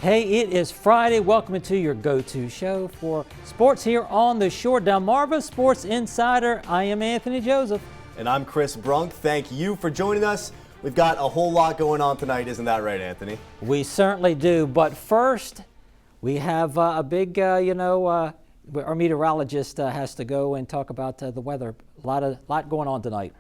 Hey, it is Friday. Welcome to your go-to show for sports here on the Shore. Delmarva Sports Insider. I am Anthony Joseph. And I'm Chris Brunk. Thank you for joining us. We've got a whole lot going on tonight. Isn't that right, Anthony? We certainly do. But first, we have a big, our meteorologist has to go and talk about the weather. A lot going on tonight.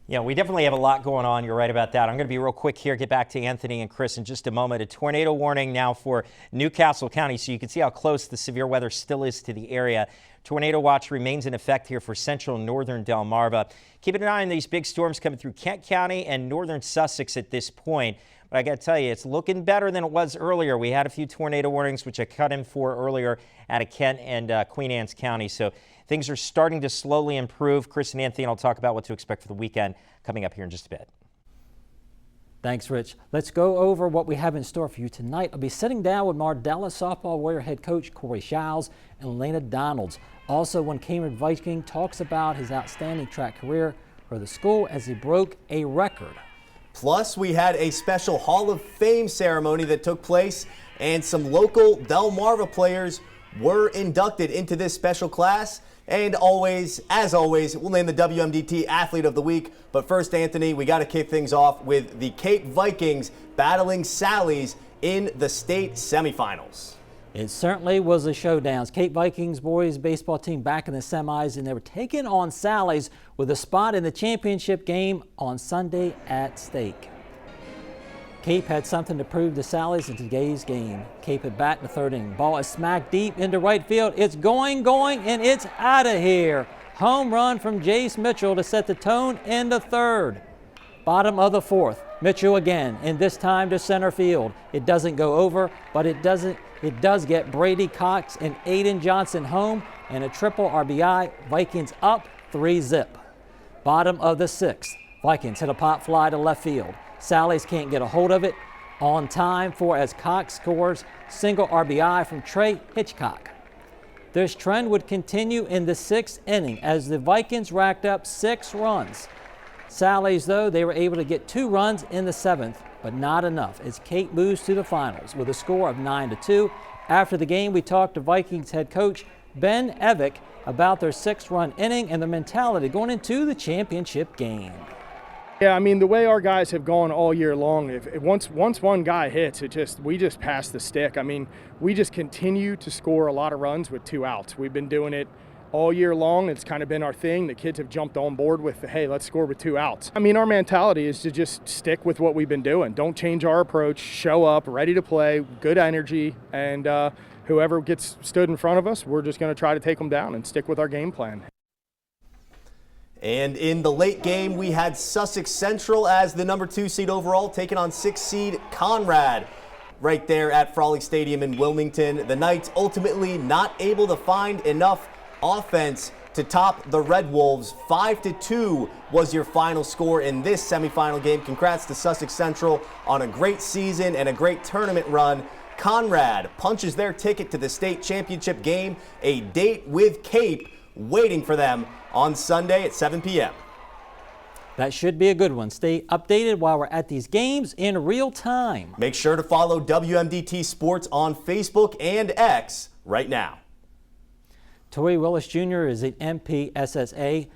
Yeah, we definitely have a lot going on. You're right about that. I'm going to be real quick here, get back to Anthony and Chris in just a moment. A tornado warning now for Newcastle County, so you can see how close the severe weather still is to the area. Tornado watch remains in effect here for central and northern Delmarva. Keep an eye on these big storms coming through Kent County and northern Sussex at this point. But I got to tell you, it's looking better than it was earlier. We had a few tornado warnings, which I cut in for earlier out of Kent and Queen Anne's County. So things are starting to slowly improve. Chris and Anthony will talk about what to expect for the weekend coming up here in just a bit. Thanks, Rich. Let's go over what we have in store for you tonight. I'll be sitting down with Mardella softball Warrior head coach Corey Shiles and Elena Donalds. Also, when Cambridge Viking talks about his outstanding track career for the school as he broke a record. Plus, we had a special Hall of Fame ceremony that took place, and some local Delmarva players were inducted into this special class. And as always, we'll name the WMDT Athlete of the Week. But first, Anthony, we got to kick things off with the Cape Vikings battling Sallies in the state semifinals. It certainly was a showdown. Cape Vikings boys baseball team back in the semis, and they were taking on Sallies with a spot in the championship game on Sunday at stake. Cape had something to prove to Sallies in today's game. Cape at bat in the third inning. Ball is smacked deep into right field. It's going, and it's out of here. Home run from Jace Mitchell to set the tone in the third. Bottom of the fourth. Mitchell again, and this time to center field. It doesn't go over, but it does get Brady Cox and Aiden Johnson home, and a triple RBI. Vikings up 3-0. Bottom of the sixth. Vikings hit a pop fly to left field. Sallies can't get a hold of it on time as Cox scores single RBI from Trey Hitchcock. This trend would continue in the sixth inning as the Vikings racked up 6 runs. Sallies, though, they were able to get 2 runs in the seventh, but not enough as Cape moves to the finals with a score of 9-2. After the game, we talked to Vikings head coach Ben Evick about their 6-run inning and their mentality going into the championship game. Yeah, I mean, the way our guys have gone all year long, once one guy hits, we just pass the stick. I mean, we just continue to score a lot of runs with 2 outs. We've been doing it all year long. It's kind of been our thing. The kids have jumped on board with hey, let's score with 2 outs. I mean, our mentality is to just stick with what we've been doing. Don't change our approach, show up, ready to play, good energy, and whoever gets stood in front of us, we're just going to try to take them down and stick with our game plan. And in the late game, we had Sussex Central as the number 2 seed overall, taking on 6 seed Conrad right there at Frolic Stadium in Wilmington. The Knights ultimately not able to find enough offense to top the Red Wolves. 5-2 was your final score in this semifinal game. Congrats to Sussex Central on a great season and a great tournament run. Conrad punches their ticket to the state championship game, a date with Cape waiting for them on Sunday at 7 p.m. That should be a good one. Stay updated while we're at these games in real time. Make sure to follow WMDT Sports on Facebook and X right now. Torrey Willis Jr. is an MPSSA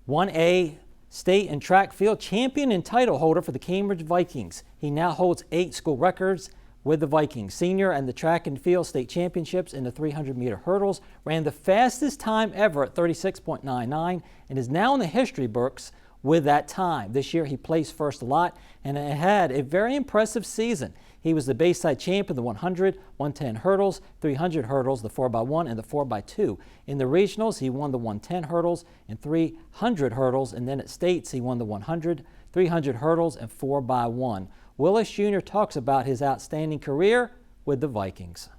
1A state and track field champion and title holder for the Cambridge Vikings. He now holds 8 school records with the Vikings. Senior and the track and field state championships in the 300-meter hurdles, ran the fastest time ever at 36.99 and is now in the history books with that time. This year he placed first a lot and had a very impressive season. He was the Bayside champ in the 100, 110 hurdles, 300 hurdles, the 4x1 and the 4x2. In the regionals, he won the 110 hurdles and 300 hurdles, and then at states he won the 100, 300 hurdles and 4x1. Willis Jr. talks about his outstanding career with the Vikings.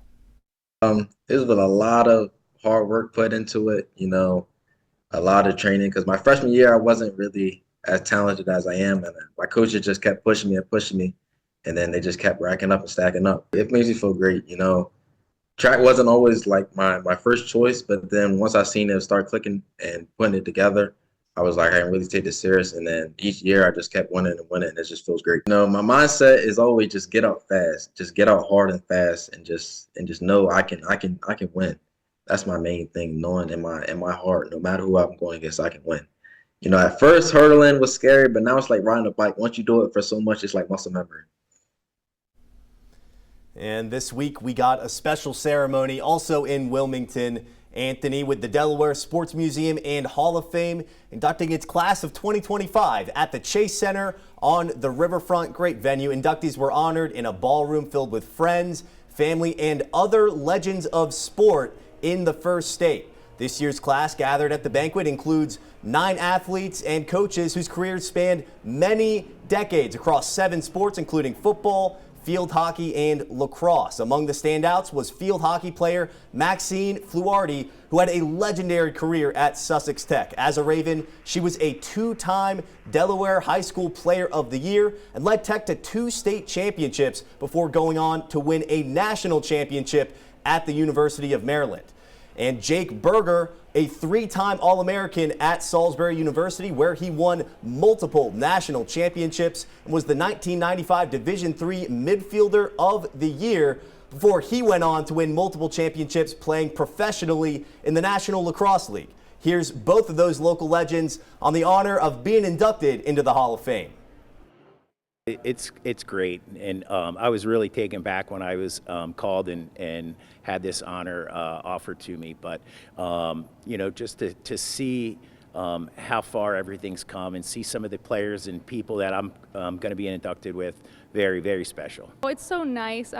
There's been a lot of hard work put into it, a lot of training, because my freshman year I wasn't really as talented as I am, and my coaches just kept pushing me, and then they just kept racking up and stacking up. It makes me feel great, Track wasn't always like my first choice, but then once I seen it start clicking and putting it together, I was like, I can really take this serious. And then each year I just kept winning and winning. And it just feels great. You know, my mindset is always just get out fast, just get out hard and fast, and just know I can win. That's my main thing, knowing in my heart, no matter who I'm going against, I can win. You know, at first hurdling was scary, but now it's like riding a bike. Once you do it for so much, it's like muscle memory. And this week we got a special ceremony also in Wilmington, Anthony, with the Delaware Sports Museum and Hall of Fame inducting its class of 2025 at the Chase Center on the riverfront. Great venue. Inductees were honored in a ballroom filled with friends, family, and other legends of sport in the First State. This year's class gathered at the banquet includes 9 athletes and coaches whose careers spanned many decades across 7 sports, including football, field hockey, and lacrosse. Among the standouts was field hockey player Maxine Fluardi, who had a legendary career at Sussex Tech. As a Raven, she was a 2-time Delaware High School Player of the Year and led Tech to 2 state championships before going on to win a national championship at the University of Maryland. And Jake Berger, a 3-time All-American at Salisbury University, where he won multiple national championships and was the 1995 Division III Midfielder of the Year before he went on to win multiple championships playing professionally in the National Lacrosse League. Here's both of those local legends on the honor of being inducted into the Hall of Fame. It's great, and I was really taken back when I was called and had this honor offered to me. But you know, just to see how far everything's come and see some of the players and people that I'm going to be inducted with, very, very special. Oh, it's so nice.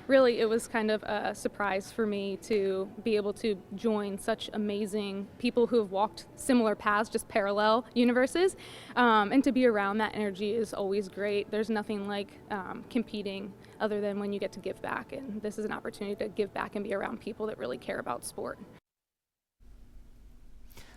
Really, it was kind of a surprise for me to be able to join such amazing people who have walked similar paths, just parallel universes, and to be around that energy is always great. There's nothing like competing other than when you get to give back, and this is an opportunity to give back and be around people that really care about sport.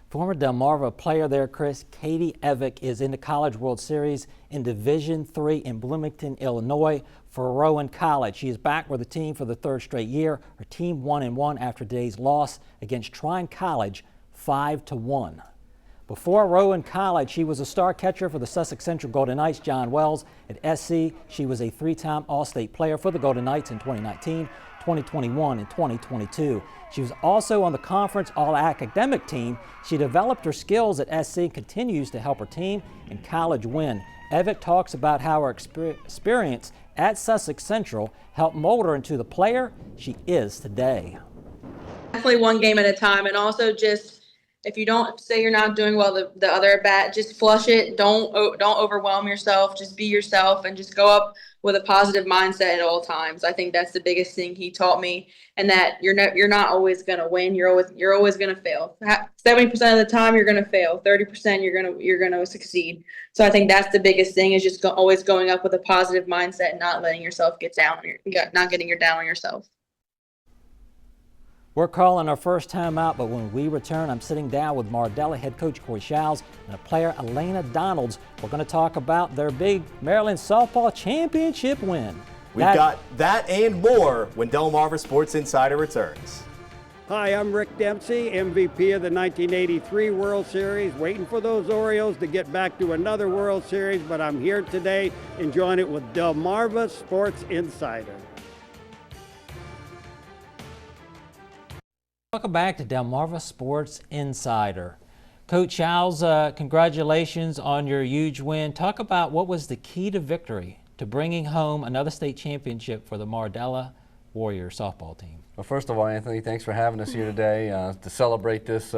Former Delmarva player there, Chris, Katie Evick, is in the College World Series in Division III in Bloomington, Illinois for Rowan College. She is back with the team for the 3rd straight year. Her team 1-1 after today's loss against Trine College 5-1. Before Rowan College, she was a star catcher for the Sussex Central Golden Knights, John Wells. At SC, she was a 3-time All-State player for the Golden Knights in 2019, 2021, and 2022. She was also on the conference all-academic team. She developed her skills at SC and continues to help her team in college win. Evick talks about how her experience at Sussex Central helped mold her into the player she is today. Definitely one game at a time, and also just if you don't say you're not doing well the other at bat, just flush it. Don't overwhelm yourself. Just be yourself and just go up with a positive mindset at all times. I think that's the biggest thing he taught me, and that you're not always gonna win. You're always gonna fail. 70% of the time you're gonna fail. 30% you're gonna succeed. So I think that's the biggest thing, is just always going up with a positive mindset and not letting yourself get down. Not getting down on yourself. We're calling our first time out, but when we return, I'm sitting down with Mardella head coach Corey Shiles and a player Elena Donalds. We're going to talk about their big Maryland softball championship win. We've got that and more when Delmarva Sports Insider returns. Hi, I'm Rick Dempsey, MVP of the 1983 World Series, waiting for those Orioles to get back to another World Series, but I'm here today enjoying it with Delmarva Sports Insider. Welcome back to Delmarva Sports Insider. Coach Shiles, congratulations on your huge win. Talk about what was the key to victory, to bringing home another state championship for the Mardella Warriors softball team. Well, first of all, Anthony, thanks for having us here today to celebrate this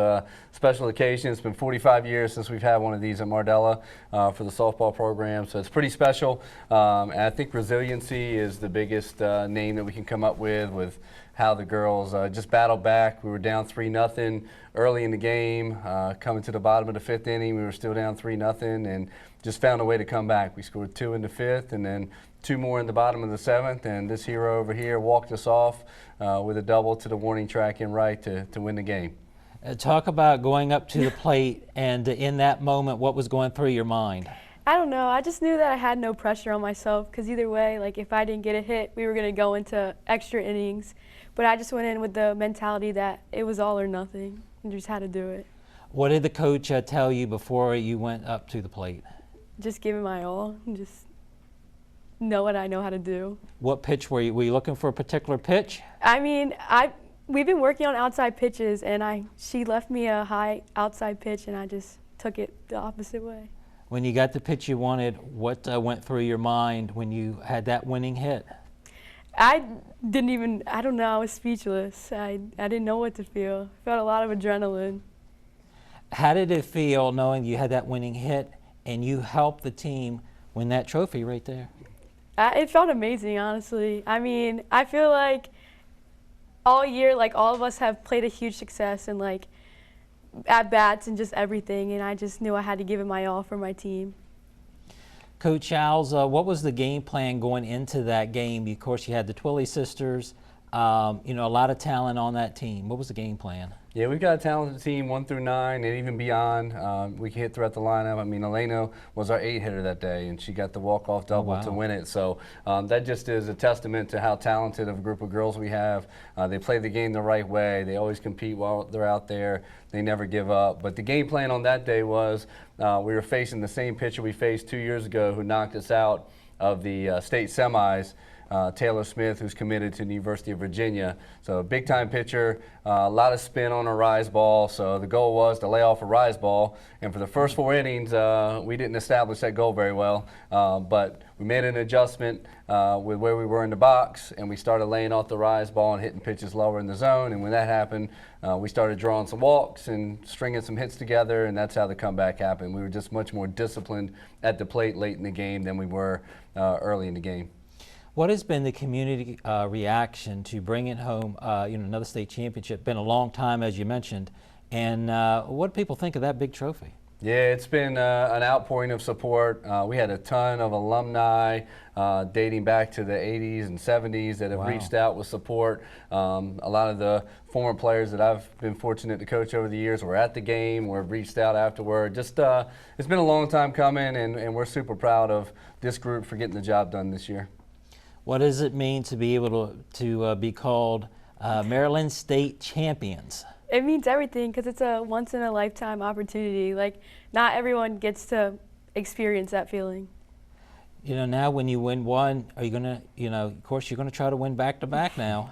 special occasion. It's been 45 years since we've had one of these at Mardella for the softball program, so it's pretty special. And I think resiliency is the biggest name that we can come up with how the girls just battled back. We were down 3-0 early in the game. Coming to the bottom of the 5th inning, we were still down 3-0 and just found a way to come back. We scored 2 in the 5th and then 2 more in the bottom of the 7th, and this hero over here walked us off with a double to the warning track and right to win the game. Talk about going up to the plate, and in that moment, what was going through your mind? I don't know. I just knew that I had no pressure on myself, because either way, like if I didn't get a hit, we were going to go into extra innings. But I just went in with the mentality that it was all or nothing and just had to do it. What did the coach tell you before you went up to the plate? Just give it my all and just know what I know how to do. What pitch were you looking for a particular pitch? I mean, we've been working on outside pitches, and she left me a high outside pitch, and I just took it the opposite way. When you got the pitch you wanted, what went through your mind when you had that winning hit? I don't know, I was speechless. I didn't know what to feel. Felt a lot of adrenaline. How did it feel knowing you had that winning hit and you helped the team win that trophy right there? It felt amazing, honestly. I mean, I feel like all year, like, all of us have played a huge success and, like, at bats and just everything, and I just knew I had to give it my all for my team. Coach Childs, what was the game plan going into that game? Of course, you had the Twilley sisters, a lot of talent on that team. What was the game plan? Yeah, we've got a talented team, 1 through 9, and even beyond. We can hit throughout the lineup. I mean, Elena was our 8-hitter that day, and she got the walk-off double to win it. So that just is a testament to how talented of a group of girls we have. They play the game the right way. They always compete while they're out there. They never give up. But the game plan on that day was we were facing the same pitcher we faced 2 years ago who knocked us out of the state semis. Taylor Smith, who's committed to the University of Virginia. So a big-time pitcher, a lot of spin on a rise ball. So the goal was to lay off a rise ball. And for the first 4 innings, we didn't establish that goal very well. But we made an adjustment with where we were in the box, and we started laying off the rise ball and hitting pitches lower in the zone. And when that happened, we started drawing some walks and stringing some hits together, and that's how the comeback happened. We were just much more disciplined at the plate late in the game than we were early in the game. What has been the community reaction to bringing home another state championship? Been a long time, as you mentioned, and what do people think of that big trophy? Yeah, it's been an outpouring of support. We had a ton of alumni dating back to the 80s and 70s that have reached out with support. A lot of the former players that I've been fortunate to coach over the years were at the game, were reached out afterward. Just it's been a long time coming, and we're super proud of this group for getting the job done this year. What does it mean to be able to be called Maryland State Champions? It means everything because it's a once-in-a-lifetime opportunity. Like, not everyone gets to experience that feeling. Now when you win one, are you going to, of course, you're going to try to win back-to-back now.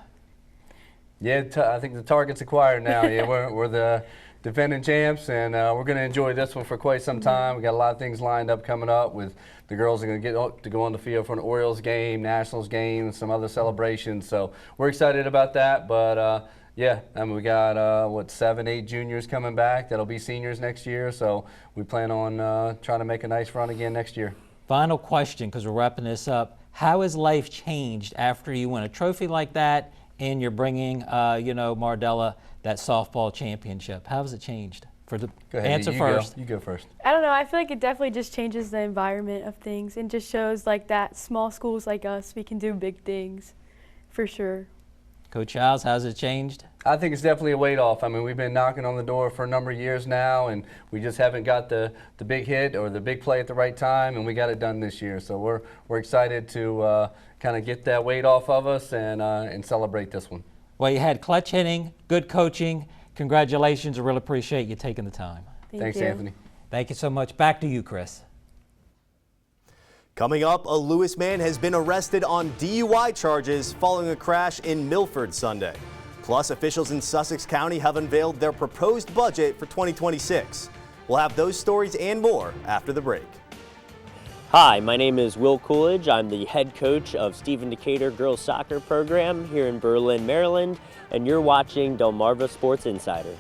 Yeah, I think the target's acquired now. Yeah, we're the defending champs, and we're going to enjoy this one for quite some time. We got a lot of things lined up coming up with the girls are going to get to go on the field for an Orioles game, Nationals game, and some other celebrations. So we're excited about that. But yeah, I mean, we got 7, 8 juniors coming back that'll be seniors next year. So we plan on trying to make a nice run again next year. Final question, because we're wrapping this up. How has life changed after you win a trophy like that and you're bringing, Mardella that softball championship? How has it changed? Go ahead, answer first. You go first. I don't know. I feel like it definitely just changes the environment of things and just shows like that small schools like us, we can do big things, for sure. Coach Childs, how's it changed? I think it's definitely a weight off. I mean, we've been knocking on the door for a number of years now, and we just haven't got the big hit or the big play at the right time, and we got it done this year. So we're excited to kind of get that weight off of us and celebrate this one. Well, you had clutch hitting, good coaching. Congratulations. I really appreciate you taking the time. Thanks, Anthony. Thank you so much. Back to you, Chris. Coming up, a Lewis man has been arrested on DUI charges following a crash in Milford Sunday. Plus, officials in Sussex County have unveiled their proposed budget for 2026. We'll have those stories and more after the break. Hi, my name is Will Coolidge. I'm the head coach of Stephen Decatur girls soccer program here in Berlin, Maryland, and you're watching Delmarva Sports Insider.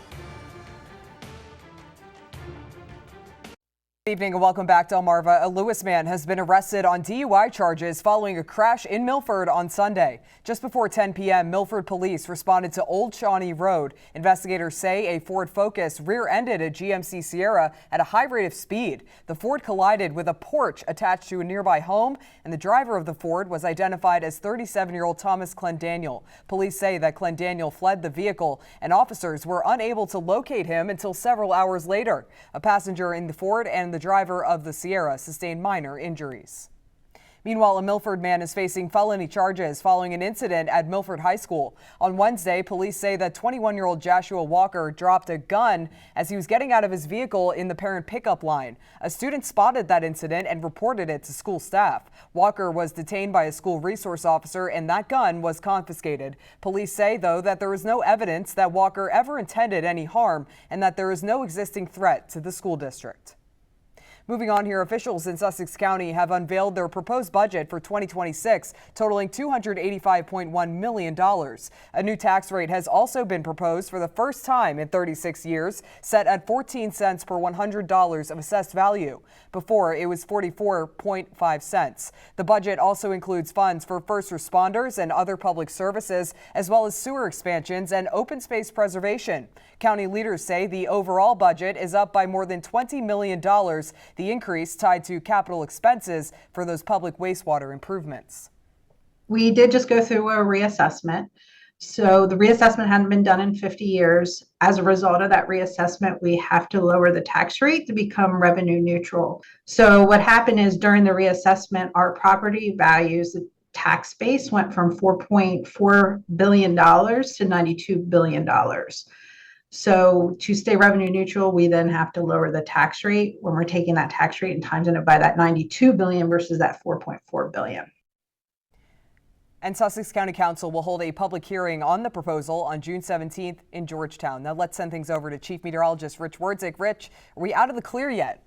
Good evening and welcome back to Delmarva. A Lewis man has been arrested on DUI charges following a crash in Milford on Sunday. Just before 10 p.m., Milford police responded to Old Shawnee Road. Investigators say a Ford Focus rear-ended a GMC Sierra at a high rate of speed. The Ford collided with a porch attached to a nearby home, and the driver of the Ford was identified as 37-year-old Thomas Clendaniel. Police say that Clendaniel fled the vehicle, and officers were unable to locate him until several hours later. A passenger in the Ford and the driver of the Sierra sustained minor injuries. Meanwhile, a Milford man is facing felony charges following an incident at Milford High School. On Wednesday, police say that 21-year-old Joshua Walker dropped a gun as he was getting out of his vehicle in the parent pickup line. A student spotted that incident and reported it to school staff. Walker was detained by a school resource officer and that gun was confiscated. Police say, though, that there is no evidence that Walker ever intended any harm and that there is no existing threat to the school district. Moving on here, officials in Sussex County have unveiled their proposed budget for 2026, totaling $285.1 million. A new tax rate has also been proposed for the first time in 36 years, set at 14 cents per $100 of assessed value. Before, it was 44.5 cents. The budget also includes funds for first responders and other public services, as well as sewer expansions and open space preservation. County leaders say the overall budget is up by more than $20 million. The increase tied to capital expenses for those public wastewater improvements. We did just go through a reassessment. So the reassessment hadn't been done in 50 years. As a result of that reassessment, we have to lower the tax rate to become revenue neutral. So what happened is during the reassessment, our property values, the tax base went from $4.4 billion to $92 billion. So to stay revenue neutral, we then have to lower the tax rate when we're taking that tax rate and timesing it by that $92 billion versus that $4.4 billion. And Sussex County Council will hold a public hearing on the proposal on June 17th in Georgetown. Now let's send things over to Chief Meteorologist Rich Wardzik. Rich, are we out of the clear yet?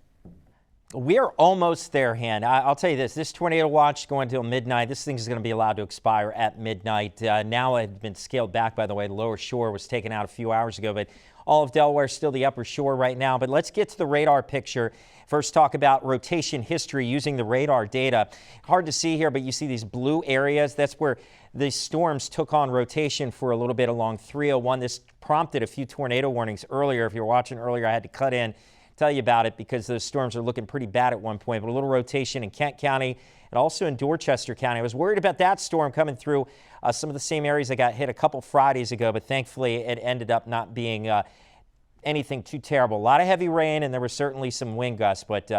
We are almost there, Han. I'll tell you this tornado watch going until midnight. This thing is going to be allowed to expire at midnight. Now it had been scaled back, by the way. The lower shore was taken out a few hours ago, but all of Delaware is still the upper shore right now. But let's get to the radar picture. First, talk about rotation history using the radar data. Hard to see here, but you see these blue areas. That's where the storms took on rotation for a little bit along 301. This prompted a few tornado warnings earlier. If you were watching earlier, I had to cut in, tell you about it because those storms are looking pretty bad at one point. But a little rotation in Kent County and also in Dorchester County. I was worried about that storm coming through some of the same areas that got hit a couple Fridays ago, but thankfully it ended up not being anything too terrible. A lot of heavy rain, and there was certainly some wind gusts, but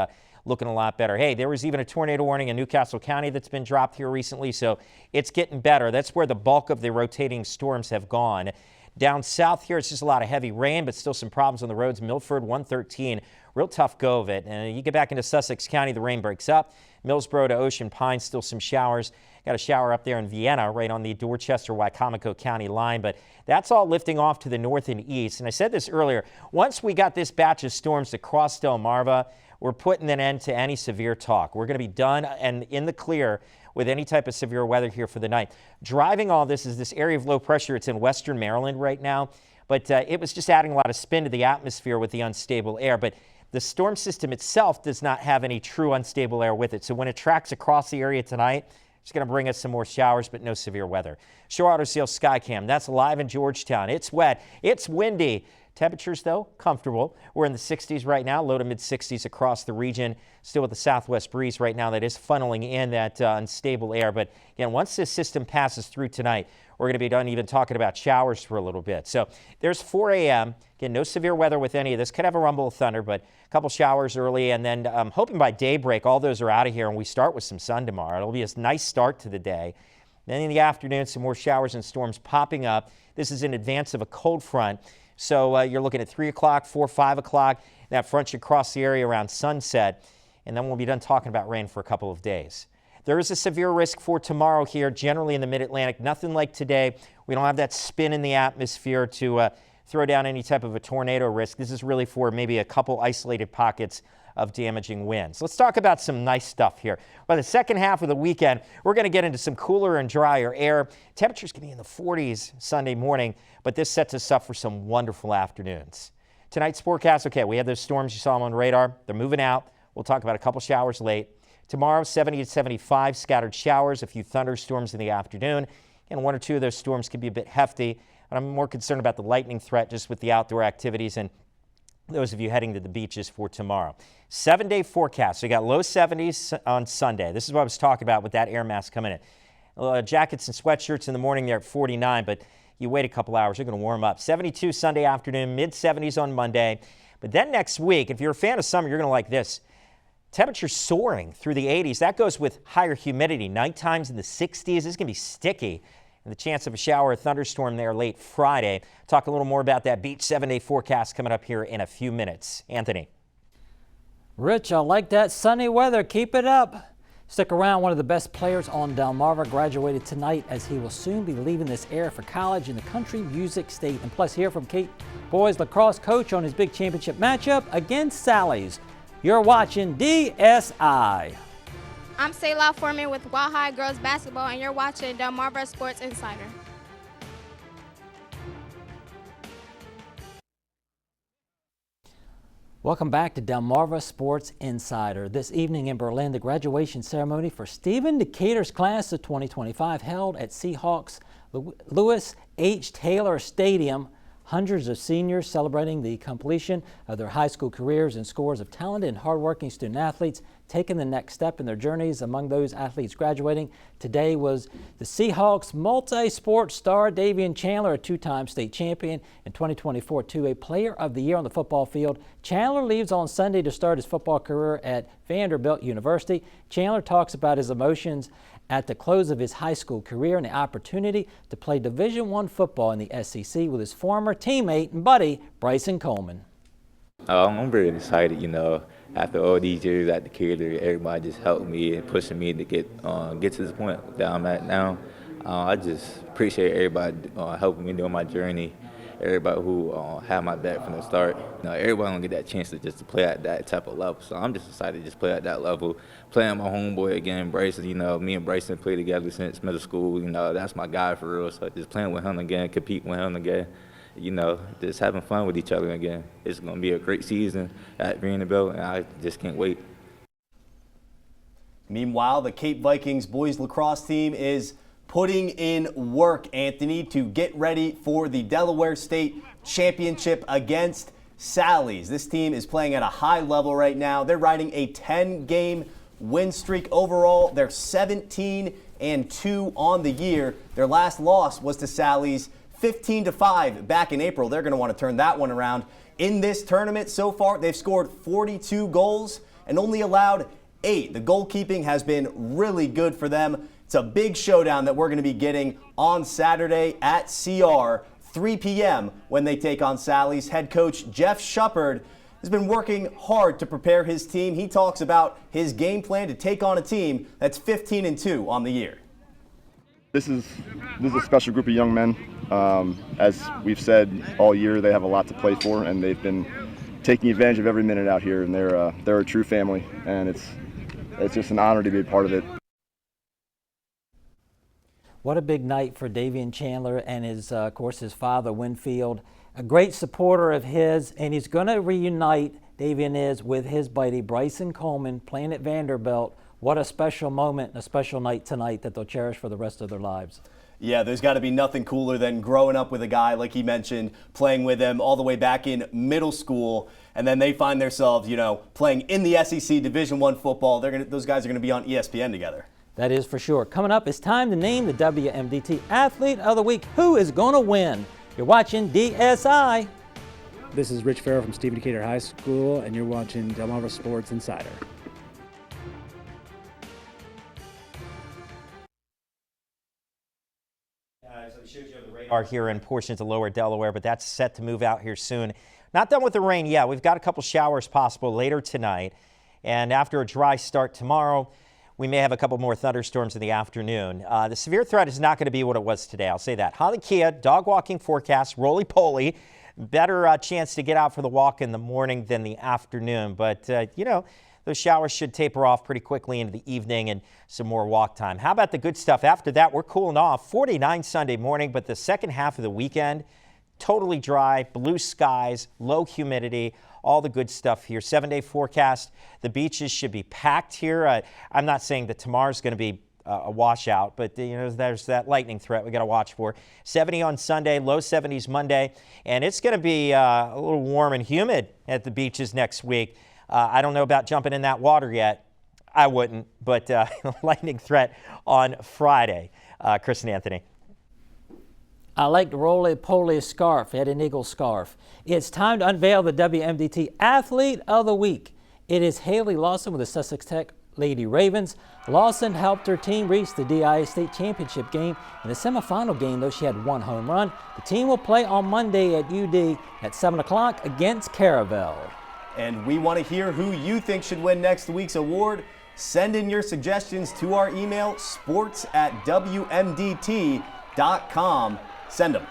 looking a lot better. Hey, there was even a tornado warning in Newcastle County that's been dropped here recently, so it's getting better. That's where the bulk of the rotating storms have gone. Down south here, it's just a lot of heavy rain, but still some problems on the roads. Milford, 113, real tough go of it. And you get back into Sussex County, the rain breaks up. Millsboro to Ocean Pines, still some showers. Got a shower up there in Vienna, right on the Dorchester-Wicomico County line, but that's all lifting off to the north and east. And I said this earlier, once we got this batch of storms to cross Delmarva, we're putting an end to any severe talk. We're going to be done and in the clear with any type of severe weather here for the night. Driving all this is this area of low pressure. It's in western Maryland right now, but it was just adding a lot of spin to the atmosphere with the unstable air. But the storm system itself does not have any true unstable air with it. So when it tracks across the area tonight, it's going to bring us some more showers, but no severe weather. Shore Auto Sales Skycam, that's live in Georgetown. It's wet. It's windy. Temperatures, though, comfortable. We're in the 60s right now, low to mid 60s across the region. Still with the southwest breeze right now that is funneling in that unstable air. But again, once this system passes through tonight, we're going to be done even talking about showers for a little bit. So there's 4 a.m. Again, no severe weather with any of this. Could have a rumble of thunder, but a couple showers early. And then I'm hoping by daybreak, all those are out of here and we start with some sun tomorrow. It'll be a nice start to the day. Then in the afternoon, some more showers and storms popping up. This is in advance of a cold front. So you're looking at 3 o'clock, 4, 5 o'clock. That front should cross the area around sunset, and then we'll be done talking about rain for a couple of days. There is a severe risk for tomorrow here, generally in the mid-Atlantic. Nothing like today. We don't have that spin in the atmosphere to throw down any type of a tornado risk. This is really for maybe a couple isolated pockets of damaging winds. Let's talk about some nice stuff here. By the second half of the weekend, we're going to get into some cooler and drier air. Temperatures can be in the 40s Sunday morning, but this sets us up for some wonderful afternoons. Tonight's forecast, okay, we have those storms you saw them on radar. They're moving out. We'll talk about a couple showers late. Tomorrow, 70 to 75, scattered showers, a few thunderstorms in the afternoon. And 1 or 2 of those storms could be a bit hefty, but I'm more concerned about the lightning threat just with the outdoor activities and those of you heading to the beaches for tomorrow. 7-day forecast. So you got low 70s on Sunday. This is what I was talking about with that air mass coming in. Jackets and sweatshirts in the morning, they're at 49, but you wait a couple hours, you're going to warm up. 72 Sunday afternoon, mid 70s on Monday. But then next week, if you're a fan of summer, you're going to like this. Temperatures soaring through the 80s. That goes with higher humidity. Night times in the 60s. This is going to be sticky. And the chance of a shower or thunderstorm there late Friday. Talk a little more about that beach 7-day forecast coming up here in a few minutes. Anthony. Rich, I like that sunny weather. Keep it up. Stick around. One of the best players on Delmarva graduated tonight as he will soon be leaving this area for college in the country music state. And plus hear from Cape boys lacrosse coach on his big championship matchup against Sally's. You're watching DSI. I'm Sayla Foreman with Wild High Girls Basketball, and you're watching Delmarva Sports Insider. Welcome back to Delmarva Sports Insider. This evening in Berlin, the graduation ceremony for Stephen Decatur's class of 2025 held at Seahawks Lewis H. Taylor Stadium. Hundreds of seniors celebrating the completion of their high school careers and scores of talented and hardworking student athletes taking the next step in their journeys. Among those athletes graduating today was the Seahawks multi-sport star Davian Chandler, a two-time state champion in 2024, a Player of the Year on the football field. Chandler leaves on Sunday to start his football career at Vanderbilt University. Chandler talks about his emotions at the close of his high school career and the opportunity to play Division I football in the SEC with his former teammate and buddy, Bryson Coleman. I'm very excited, after all these years at Decatur, everybody just helped me and pushing me to get to this point that I'm at now. I just appreciate everybody helping me during my journey, everybody who had my back from the start. Everybody don't get that chance to play at that type of level, so I'm just excited to just play at that level. Playing my homeboy again, Bryson, me and Bryson played together since middle school, that's my guy for real, so just playing with him again, competing with him again, just having fun with each other again. It's going to be a great season at Vanderbilt, and I just can't wait. Meanwhile, the Cape Vikings boys lacrosse team is putting in work, Anthony, to get ready for the Delaware State Championship against Sally's. This team is playing at a high level right now. They're riding a 10-game win streak. Overall, they're 17-2 on the year. Their last loss was to Sally's 15-5 back in April. They're going to want to turn that one around. In this tournament so far, they've scored 42 goals and only allowed 8. The goalkeeping has been really good for them. It's a big showdown that we're going to be getting on Saturday at CR, 3 p.m. when they take on Sally's. Head coach Jeff Shepard has been working hard to prepare his team. He talks about his game plan to take on a team that's 15-2 on the year. This is a special group of young men. As we've said all year, they have a lot to play for, and they've been taking advantage of every minute out here. And they're a true family, and it's just an honor to be a part of it. What a big night for Davian Chandler and of course, his father, Winfield. A great supporter of his, and he's going to reunite, Davian is, with his buddy Bryson Coleman playing at Vanderbilt. What a special moment and a special night tonight that they'll cherish for the rest of their lives. Yeah, there's got to be nothing cooler than growing up with a guy, like he mentioned, playing with him all the way back in middle school, and then they find themselves, playing in the SEC Division I football. Those guys are going to be on ESPN together. That is for sure. Coming up, it's time to name the WMDT Athlete of the Week. Who is going to win? You're watching DSI. This is Rich Farrell from Stephen Decatur High School, and you're watching Delmarva Sports Insider. Are here in portions of lower Delaware, but that's set to move out here soon. Not done with the rain yet. We've got a couple showers possible later tonight, and after a dry start tomorrow, we may have a couple more thunderstorms in the afternoon. The severe threat is not going to be what it was today. I'll say that. Holly Kia, dog walking forecast, roly-poly. Better chance to get out for the walk in the morning than the afternoon. But, those showers should taper off pretty quickly into the evening and some more walk time. How about the good stuff? After that, we're cooling off. 49 Sunday morning, but the second half of the weekend, totally dry, blue skies, low humidity, all the good stuff here. 7-day forecast. The beaches should be packed here. I'm not saying that tomorrow's going to be a washout, but there's that lightning threat we got to watch for. 70 on Sunday, low 70s Monday, and it's going to be a little warm and humid at the beaches next week. I don't know about jumping in that water yet. I wouldn't, but lightning threat on Friday. Chris and Anthony. I like the roly-poly scarf, Ed and Eagle scarf. It's time to unveil the WMDT Athlete of the Week. It is Haley Lawson with the Sussex Tech Lady Ravens. Lawson helped her team reach the DSI state championship game. In the semifinal game, though, she had 1 home run. The team will play on Monday at UD at 7 o'clock against Caravel. And we want to hear who you think should win next week's award. Send in your suggestions to our email, sports@wmdt.com. Send them.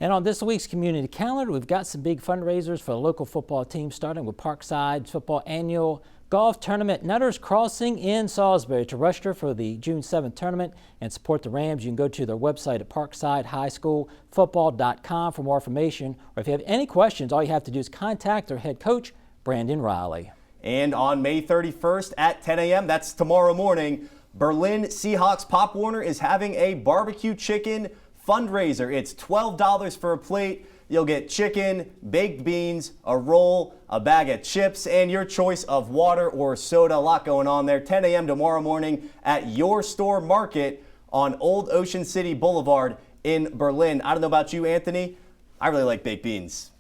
And on this week's community calendar, we've got some big fundraisers for the local football team, starting with Parkside's football annual golf tournament, Nutters Crossing in Salisbury. To register for the June 7th tournament and support the Rams, you can go to their website at parksidehighschoolfootball.com for more information. Or if you have any questions, all you have to do is contact their head coach, Brandon Riley. And on May 31st at 10 a.m., that's tomorrow morning, Berlin Seahawks Pop Warner is having a barbecue chicken fundraiser. It's $12 for a plate. You'll get chicken, baked beans, a roll, a bag of chips, and your choice of water or soda. A lot going on there. 10 a.m. tomorrow morning at Your Store Market on Old Ocean City Boulevard in Berlin. I don't know about you, Anthony. I really like baked beans.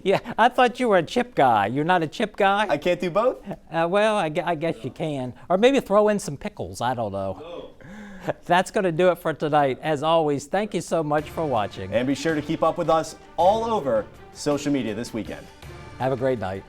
Yeah, I thought you were a chip guy. You're not a chip guy? I can't do both? Well, I guess you can. Or maybe throw in some pickles. I don't know. That's going to do it for tonight. As always, thank you so much for watching. And be sure to keep up with us all over social media this weekend. Have a great night.